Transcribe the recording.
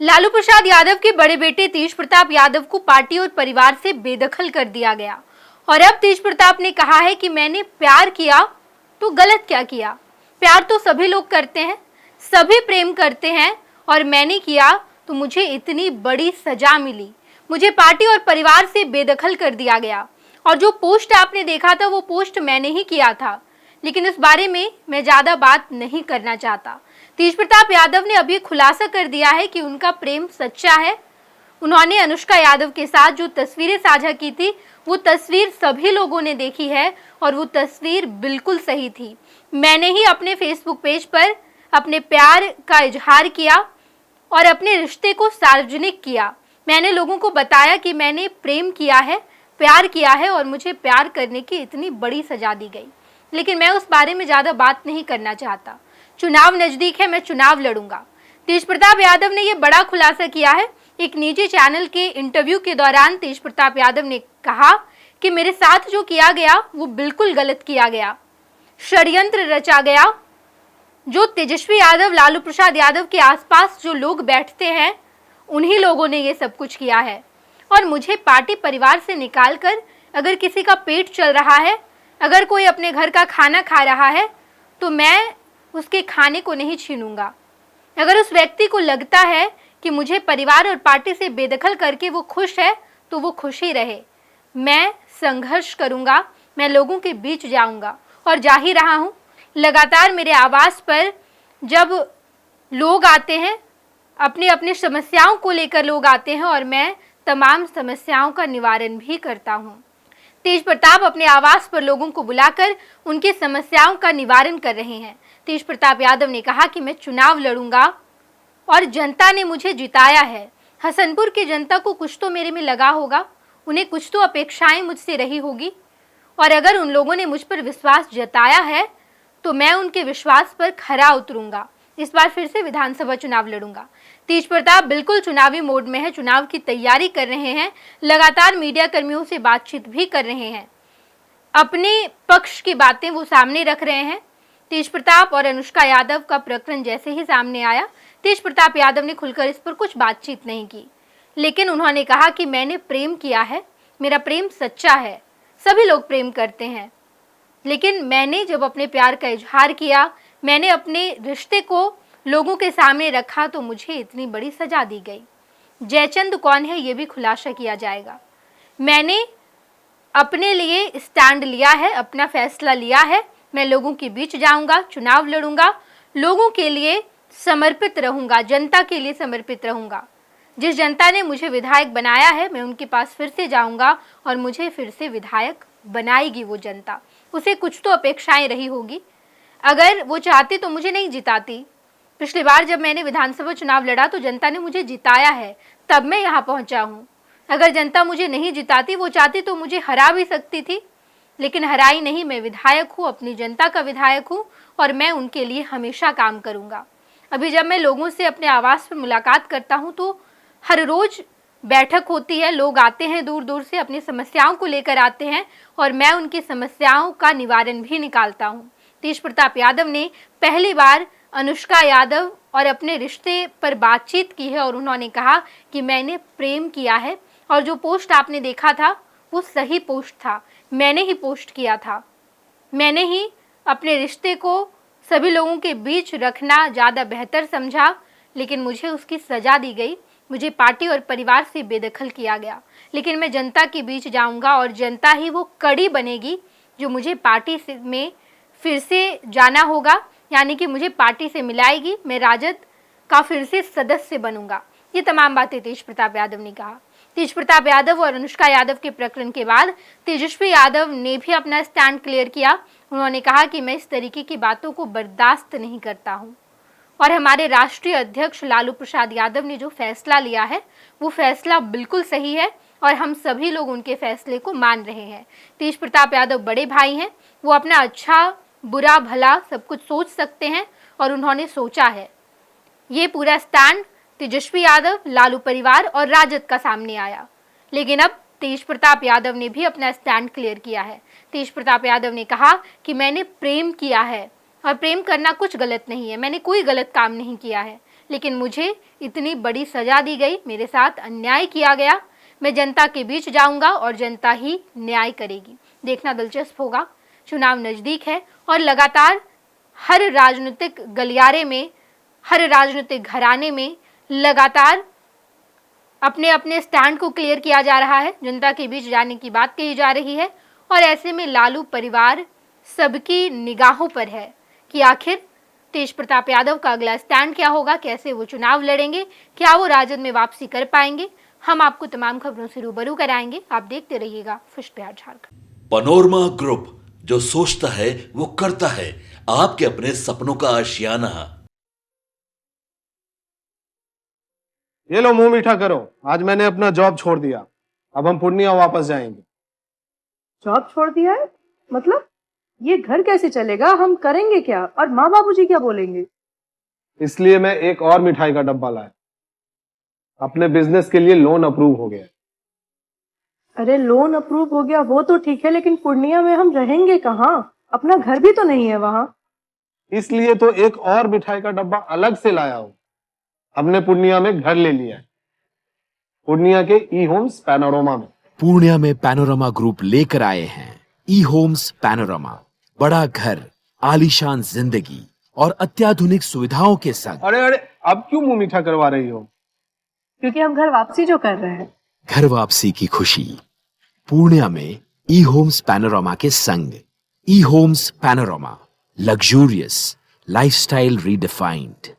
लालू प्रसाद यादव के बड़े बेटे तेज प्रताप यादव को पार्टी और परिवार से बेदखल कर दिया गया और अब तेज प्रताप ने कहा है कि मैंने प्यार किया तो गलत क्या किया। प्यार तो सभी लोग करते हैं, सभी प्रेम करते हैं और मैंने किया तो मुझे इतनी बड़ी सजा मिली। मुझे पार्टी और परिवार से बेदखल कर दिया गया और जो पोस्ट आपने देखा था वो पोस्ट मैंने ही किया था, लेकिन इस बारे में मैं ज्यादा बात नहीं करना चाहता। तेज प्रताप यादव ने अभी खुलासा कर दिया है कि उनका प्रेम सच्चा है। उन्होंने अनुष्का यादव के साथ जो तस्वीरें साझा की थी वो तस्वीर सभी लोगों ने देखी है और वो तस्वीर बिल्कुल सही थी। मैंने ही अपने फेसबुक पेज पर अपने प्यार का इजहार किया और अपने रिश्ते को सार्वजनिक किया। मैंने लोगों को बताया कि मैंने प्रेम किया है, प्यार किया है और मुझे प्यार करने की इतनी बड़ी सजा दी गई, लेकिन मैं उस बारे में ज्यादा बात नहीं करना चाहता। चुनाव नजदीक है, मैं चुनाव लड़ूंगा। तेज प्रताप यादव ने यह बड़ा खुलासा किया है। एक निजी चैनल के इंटरव्यू के दौरान तेज प्रताप यादव ने कहा कि मेरे साथ जो किया गया वो बिल्कुल गलत किया गया, षड्यंत्र रचा गया। जो तेजस्वी यादव, लालू प्रसाद यादव के आसपास जो लोग बैठते हैं उन्हीं लोगों ने ये सब कुछ किया है और मुझे पार्टी परिवार से निकालकर अगर किसी का पेट चल रहा है, अगर कोई अपने घर का खाना खा रहा है तो मैं उसके खाने को नहीं छीनूंगा। अगर उस व्यक्ति को लगता है कि मुझे परिवार और पार्टी से बेदखल करके वो खुश है तो वो खुश ही रहे। मैं संघर्ष करूंगा, मैं लोगों के बीच जाऊंगा और जा ही रहा हूं। लगातार मेरे आवास पर जब लोग आते हैं, अपनी अपनी समस्याओं को लेकर लोग आते हैं और मैं तमाम समस्याओं का निवारण भी करता हूं। तेज प्रताप अपने आवास पर लोगों को बुलाकर उनकी समस्याओं का निवारण कर रहे हैं। तेज प्रताप यादव ने कहा कि मैं चुनाव लड़ूंगा और जनता ने मुझे जिताया है। हसनपुर की जनता को कुछ तो मेरे में लगा होगा, उन्हें कुछ तो अपेक्षाएं मुझसे रही होगी और अगर उन लोगों ने मुझ पर विश्वास जताया है तो मैं उनके विश्वास पर खरा उतरूंगा। इस बार फिर से विधानसभा चुनाव लड़ूंगा। तेज प्रताप बिल्कुल चुनावी मोड में है, चुनाव की तैयारी कर रहे हैं, लगातार मीडिया कर्मियों से बातचीत भी कर रहे हैं, अपने पक्ष की बातें वो सामने रख रहे हैं। तेज प्रताप और अनुष्का यादव का प्रकरण जैसे ही सामने आया, तेज प्रताप यादव ने खुलकर इस पर कुछ बातचीत नहीं की, लेकिन उन्होंने कहा कि मैंने प्रेम किया है, मेरा प्रेम सच्चा है। सभी लोग प्रेम करते हैं, लेकिन मैंने जब अपने प्यार का इजहार किया, मैंने अपने रिश्ते को लोगों के सामने रखा तो मुझे इतनी बड़ी सजा दी गई। जयचंद कौन है ये भी खुलासा किया जाएगा। मैंने अपने लिए स्टैंड लिया है, अपना फैसला लिया है। मैं लोगों के बीच जाऊंगा, चुनाव लड़ूंगा, लोगों के लिए समर्पित रहूंगा, जनता के लिए समर्पित रहूंगा। जिस जनता ने मुझे विधायक बनाया है मैं उनके पास फिर से जाऊंगा और मुझे फिर से विधायक बनाएगी वो जनता। उसे कुछ तो अपेक्षाएं रही होगी। अगर वो चाहती तो मुझे नहीं जिताती। पिछली बार जब मैंने विधानसभा चुनाव लड़ा तो जनता ने मुझे जिताया है, तब मैं यहाँ पहुंचा हूँ। अगर जनता मुझे नहीं जिताती, वो चाहती तो मुझे हरा भी सकती थी, लेकिन हराई नहीं। मैं विधायक हूँ, अपनी जनता का विधायक हूँ और मैं उनके लिए हमेशा काम करूँगा। अभी जब मैं लोगों से अपने आवास पर मुलाकात करता हूँ तो हर रोज बैठक होती है, लोग आते हैं दूर दूर से, अपनी समस्याओं को लेकर आते हैं और मैं उनकी समस्याओं का निवारण भी निकालता हूँ। तेज प्रताप यादव ने पहली बार अनुष्का यादव और अपने रिश्ते पर बातचीत की है और उन्होंने कहा कि मैंने प्रेम किया है और जो पोस्ट आपने देखा था वो सही पोस्ट था, मैंने ही पोस्ट किया था। मैंने ही अपने रिश्ते को सभी लोगों के बीच रखना ज़्यादा बेहतर समझा, लेकिन मुझे उसकी सज़ा दी गई। मुझे पार्टी और परिवार से बेदखल किया गया, लेकिन मैं जनता के बीच जाऊंगा और जनता ही वो कड़ी बनेगी जो मुझे पार्टी से में फिर से जाना होगा, यानी कि मुझे पार्टी से मिलाएगी। मैं राजद का फिर से सदस्य बनूंगा। ये तमाम बातें तेज प्रताप यादव ने कहा। तेज प्रताप यादव और अनुष्का यादव के प्रकरण के बाद तेजस्वी यादव ने भी अपना स्टैंड क्लियर किया। उन्होंने कहा कि मैं इस तरीके की बातों को बर्दाश्त नहीं करता हूँ और हमारे राष्ट्रीय अध्यक्ष लालू प्रसाद यादव ने जो फैसला लिया है वो फैसला बिल्कुल सही है और हम सभी लोग उनके फैसले को मान रहे हैं। तेज प्रताप यादव बड़े भाई हैं, वो अपना अच्छा बुरा भला सब कुछ सोच सकते हैं और उन्होंने सोचा है। ये पूरा स्टैंड तेजस्वी यादव, लालू परिवार और राजद का सामने आया, लेकिन अब तेज प्रताप यादव ने भी अपना स्टैंड क्लियर किया है। तेज प्रताप यादव ने कहा कि मैंने प्रेम किया है और प्रेम करना कुछ गलत नहीं है, मैंने कोई गलत काम नहीं किया है। लेकिन मुझे इतनी बड़ी सजा दी गई, मेरे साथ अन्याय किया गया। मैं जनता के बीच जाऊंगा और जनता ही न्याय करेगी। देखना दिलचस्प होगा। चुनाव नजदीक है और लगातार हर राजनीतिक गलियारे में, हर राजनीतिक घराने में लगातार अपने अपने स्टैंड को क्लियर किया जा रहा है, जनता के बीच जाने की बात कही जा रही है। और ऐसे में लालू परिवार सबकी निगाहों पर है कि आखिर तेज प्रताप यादव का अगला स्टैंड क्या होगा, कैसे वो चुनाव लड़ेंगे, क्या वो राजद में वापसी कर पाएंगे। हम आपको तमाम खबरों से रूबरू कराएंगे। आप देखते रहिएगा first Bihar Jharkhand. Panorama group, जो सोचता है वो करता है। आपके अपने सपनों का आशियाना। ये लो मुंह मीठा करो, आज मैंने अपना जॉब छोड़ दिया। अब हम पूर्णिया वापस जाएंगे। जॉब छोड़ दिया है? मतलब ये घर कैसे चलेगा? हम करेंगे क्या? और माँ बाबूजी क्या बोलेंगे? इसलिए मैं एक और मिठाई का डब्बा लाया। अपने बिजनेस के लिए लोन अप्रूव हो गया। अरे लोन अप्रूव हो गया वो तो ठीक है, लेकिन पूर्णिया में हम रहेंगे कहाँ? अपना घर भी तो नहीं है वहां। इसलिए तो एक और मिठाई का डब्बा अलग से लाया हूं। हमने पूर्णिया में घर ले लिया है, पूर्णिया के ई होम्स पैनोरमा में। पूर्णिया में पैनोरमा ग्रुप लेकर आए हैं ई होम्स पैनोरमा। बड़ा घर, आलीशान जिंदगी और अत्याधुनिक सुविधाओं के संग। अरे अरे, अब क्यों मुंह मीठा करवा रही हो? क्योंकि हम घर वापसी जो कर रहे हैं। घर वापसी की खुशी पूर्णिया में ई होम्स पैनोरमा के संग। ई homes panorama, luxurious lifestyle redefined.